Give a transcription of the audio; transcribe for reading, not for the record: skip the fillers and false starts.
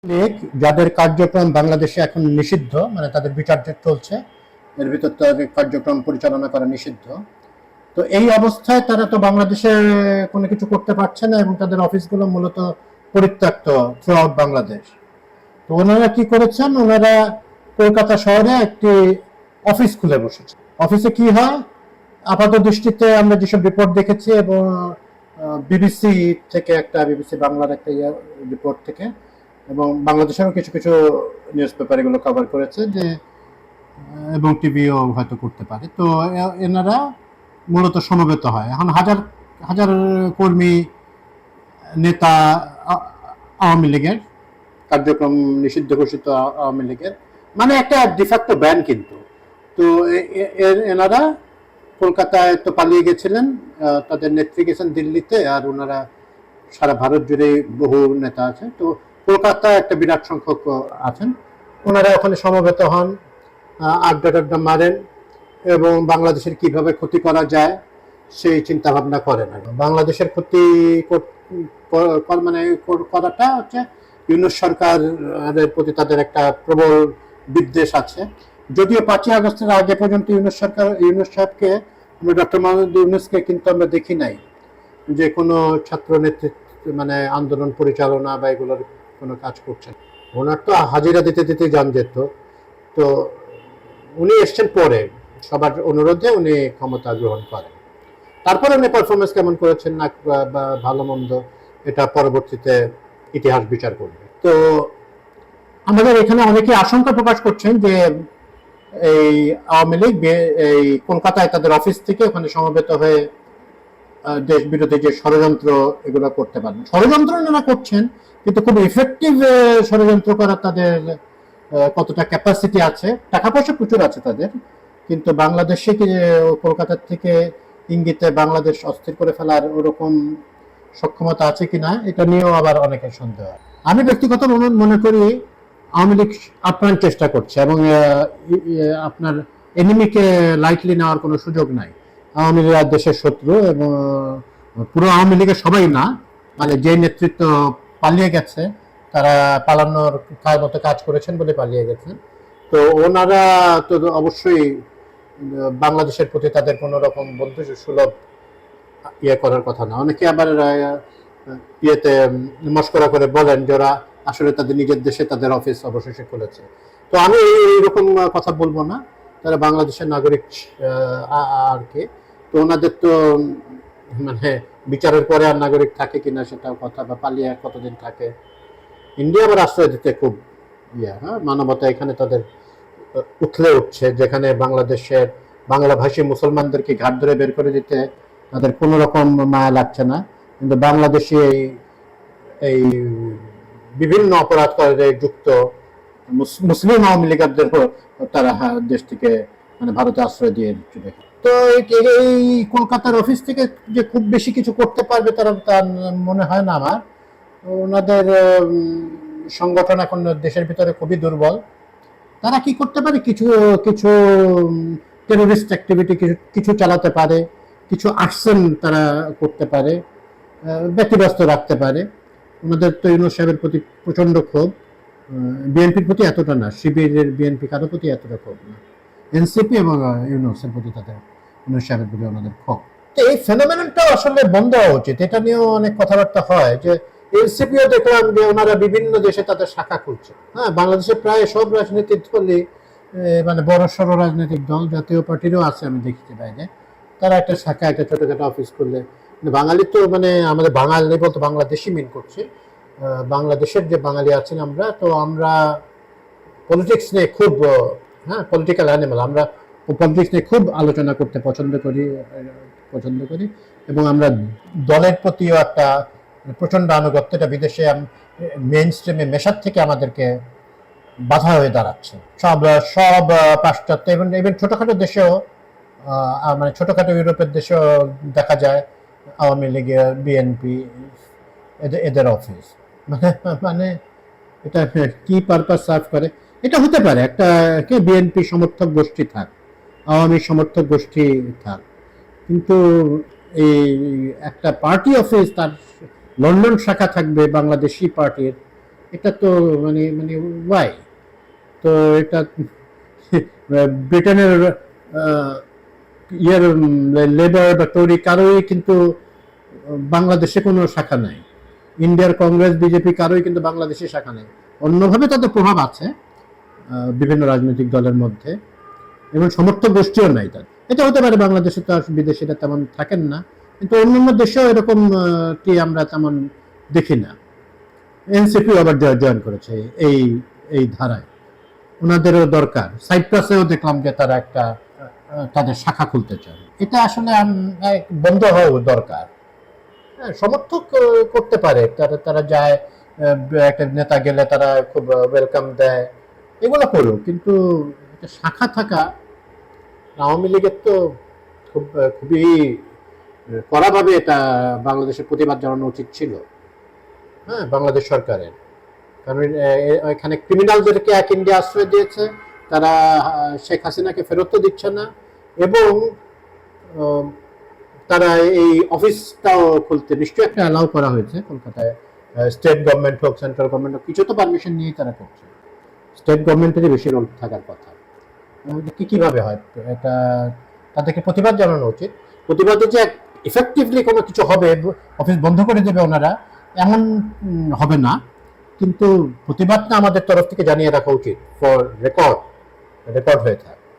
লীগ যাদের কার্যক্রম বাংলাদেশে এখন নিষিদ্ধ, মানে তাদের বিচার চলছে, এর ভিতর তাদের কার্যক্রম পরিচালনা করা নিষিদ্ধ। তো এই অবস্থায় তারা তো বাংলাদেশে কোনো কিছু করতে পারছে না এবং তাদের অফিসগুলো মূলত পরিত্যক্ত থ্রু আউট বাংলাদেশ। তো ওনারা কি করেছেন, ওনারা কলকাতা শহরে একটি অফিস খুলে বসেছে। অফিসে কি হয়, আপাত দৃষ্টিতে আমরা যেসব রিপোর্ট দেখেছি এবং বিবিসি থেকে বিবিসি বাংলার একটা রিপোর্ট থেকে এবং বাংলাদেশেরও কিছু কিছু নিউজ পেপার এগুলো কভার করেছে যে, এবং টিভিও হয়তো করতে পারে। তো এনারা মূলত সমবেত হয়। এখন হাজার হাজার কর্মী, নেতা, আওয়ামী লীগের কার্যক্রম নিষিদ্ধ ঘোষিত আওয়ামী লীগের, মানে একটা ডিফ্যাক্টো ব্যান কিন্তু। তো এনারা কলকাতায় তো পালিয়ে গেছিলেন, তাদের নেত্রী গেছেন দিল্লিতে, আর ওনারা সারা ভারত জুড়ে বহু নেতা আছে। তো কলকাতায় একটা বিরাট সংখ্যক আছেন, ওনারা ওখানে সমবেত হন, আড্ডা টাড্ডা মারেন এবং বাংলাদেশের কিভাবে ক্ষতি করা যায় সেই চিন্তা ভাবনা করেন। বাংলাদেশের ক্ষতি মানে করাটা হচ্ছে ইউনূস সরকারের প্রতি তাদের একটা প্রবল বিদ্বেষ আছে। যদিও 5ই আগস্টের আগে পর্যন্ত ইউনূস সাহেবকে, ডক্টর মোহাম্মদ ইউনূসকে কিন্তু আমরা দেখি নাই যে কোনো ছাত্র নেতৃত্ব মানে আন্দোলন পরিচালনা বা এগুলোর কোনো কাজ করছেন। ওনার তো হাজিরা দিতে দিতে জান যেত। তো উনি এসছেন পরে, সবার অনুরোধে উনি ক্ষমতা গ্রহণ করেন। তারপরে উনি পারফরমেন্স কেমন করেছেন না বা ভালো মন্দ, এটা পরবর্তীতে ইতিহাস বিচার করবে। তো আমাদের এখানে অনেকে আশঙ্কা প্রকাশ করছেন যে এই আওয়ামী লীগ এই কলকাতায় তাদের অফিস থেকে ওখানে সমবেত হয়ে দেশ বিরোধী যে ষড়যন্ত্র এগুলো করতে পারবেন। ষড়যন্ত্র ওনারা করছেন, কিন্তু খুব ইফেক্টিভ ষড়যন্ত্র করার তাদের কতটা ক্যাপাসিটি আছে, টাকা পয়সা প্রচুর আছে তাদের, কিন্তু বাংলাদেশে কলকাতার থেকে ইঙ্গিতে বাংলাদেশ অস্থির করে ফেলার ওরকম সক্ষমতা আছে কিনা, এটা নিয়েও আবার অনেকের সন্দেহ। আমি ব্যক্তিগত মনে করি আওয়ামী লীগ আপ্রাণ চেষ্টা করছে এবং আপনার এনিমিকে লাইটলি নেওয়ার কোনো সুযোগ নাই। আওয়ামী লীগ দেশের শত্রু এবং পুরো আওয়ামী লীগের সবাই না, মানে যে নেতৃত্ব পালিয়ে গেছে তারা পালানোর মতো কাজ করেছেন বলে পালিয়ে গেছেন। তো ওনারা তো অবশ্যই বাংলাদেশের প্রতি তাদের কোনো রকম বন্ধু সুলভ করার কথা না। অনেকে আবার ইয়েতে মস্করা করে বলেন যে ওরা আসলে তাদের নিজের দেশে তাদের অফিস অবশেষে খুলেছে। তো আমি এইরকম কথা বলবো না, তারা বাংলাদেশের নাগরিক আর কি। তো ওনাদের তো মানে বিচারের পরে আর নাগরিক থাকে কিনা সেটাও কথা, বা পালিয়ে কতদিন থাকে। ইন্ডিয়া আবার আশ্রয় দিতে খুব মানবতা এখানে তাদের উঠলে উঠছে, যেখানে বাংলাদেশের বাংলাভাষী মুসলমানদেরকে ঘাট ধরে বের করে দিতে তাদের কোনো রকম মায়া লাগছে না, কিন্তু বাংলাদেশি এই বিভিন্ন অপরাধ করে যুক্ত মুসলিম আওয়ামী লীগারদের তারা দেশ থেকে মানে ভারতে আশ্রয় দিয়ে চলে। তো এই কলকাতার অফিস থেকে যে খুব বেশি কিছু করতে পারবে তারা, তার মনে হয় না আমার। ওনাদের সংগঠন এখন দেশের ভিতরে খুবই দুর্বল। তারা কি করতে পারে, কিছু কিছু টেরোরিস্ট অ্যাক্টিভিটি কিছু চালাতে পারে, কিছু আর্সেন তারা করতে পারে, ব্যতিব্যস্ত রাখতে পারে। ওনাদের তো ইউনূস সাহেবের প্রতি প্রচন্ড ক্ষোভ, বিএনপির প্রতি এতটা না, শিবিরের বিএনপি কারো প্রতি এতটা ক্ষোভ না, এনসিপি এবং ইউনূসের প্রতি তাদের, ইউনূস সাহেবের প্রতি ওনাদের ক্ষোভ। তো এই ফেনোমেননটাও আসলে বন্ধ হওয়া উচিত। এটা নিয়েও অনেক কথাবার্তা হয় যে এনসিপিও দেখলাম যে ওনারা বিভিন্ন দেশে তাদের শাখা খুলছে। হ্যাঁ, বাংলাদেশের প্রায় সব রাজনৈতিক দলই মানে বড় সড়ো রাজনৈতিক দল, জাতীয় পার্টিরও আছে আমি দেখতে বাইরে, তারা একটা শাখা, একটা ছোটখাটো অফিস করলে। বাঙালি তো মানে আমাদের বাঙালি বলতে বাংলাদেশি মিন করছে, বাংলাদেশের যে বাঙালি আছেন আমরা, তো আমরা পলিটিক্স নিয়ে খুব পলিটিক্যাল অ্যানিমাল, আমরা পলিটিক্স নিয়ে খুব আলোচনা করতে পছন্দ করি এবং আমরা দলের প্রতিও একটা প্রচন্ড আনুগত্য, এটা বিদেশে মেইন স্ট্রিমে মেশার থেকে আমাদেরকে বাধা হয়ে দাঁড়াচ্ছে। সব পাশ্চাত্য ইভেন ছোটখাটো দেশেও, মানে ছোটখাটো ইউরোপের দেশেও দেখা যায় আওয়ামী লীগের, বিএনপি এদের অফিস, মানে এটা কি পারপাস সার্ভ করে। এটা হতে পারে একটা বিএনপি সমর্থক গোষ্ঠী থাক, আওয়ামী সমর্থক গোষ্ঠী থাক, কিন্তু এই একটা পার্টি অফিস তার লন্ডন শাখা থাকবে বাংলাদেশি পার্টির, এটা তো মানে মানে ওয়াই? তো এটা ব্রিটেনের ইয়ের লেবার বা টরি কারোই কিন্তু বাংলাদেশে কোনো শাখা নাই, ইন্ডিয়ার কংগ্রেস বিজেপি কারোই কিন্তু বাংলাদেশে শাখা নেই। অন্যভাবে তাদের প্রভাব আছে বিভিন্ন রাজনৈতিক দলের মধ্যে, এবং সমর্থক গোষ্ঠীও নাই তাদের। এটা হতে পারে, বাংলাদেশে তো আর বিদেশিরা তেমন থাকেন না, কিন্তু অন্যান্য দেশেও এরকম কি আমরা তেমন দেখি না। এনসিপি আবার জয়েন করেছে এই এই ধারায়, ওনাদেরও দরকার। সাইপ্রাসেও দেখলাম যে তারা একটা তাদের শাখা খুলতে চায়। এটা আসলে বন্ধ হওয়া দরকার। হ্যাঁ, সমর্থক করতে পারে, তারা তারা যায়, একটা নেতা গেলে তারা খুব ওয়েলকাম দেয়, এগুলো করুক, কিন্তু একটা শাখা থাকা আওয়ামী লীগের তো খুবই কড়াভাবে এটা বাংলাদেশের প্রতিবাদ জানানো উচিত ছিল। হ্যাঁ, বাংলাদেশ সরকারের, কারণ এখানে ক্রিমিনালদেরকে এক ইন্ডিয়া আশ্রয় দিয়েছে, তারা শেখ হাসিনাকে ফেরত দিচ্ছে না, এবং তারা এই অফিসটাও খুলতে নিশ্চয়ই একটা অ্যালাউ করা হয়েছে কলকাতায়। স্টেট গভর্নমেন্ট হোক, সেন্ট্রাল গভর্নমেন্ট হোক, কিছু তো পারমিশন নিয়েই তারা করছে। স্টেট গভর্নমেন্টেরই বেশি রোল থাকার কথা। কিভাবে হয় এটা? তাদেরকে প্রতিবাদ জানানো উচিত। প্রতিবাদে যে ইফেক্টিভলি কোনো কিছু হবে, অফিস বন্ধ করে দেবে ওনারা, এমন হবে না, কিন্তু প্রতিবাদটা আমাদের তরফ থেকে জানিয়ে রাখা উচিত, ফর রেকর্ড হয়ে থাকে।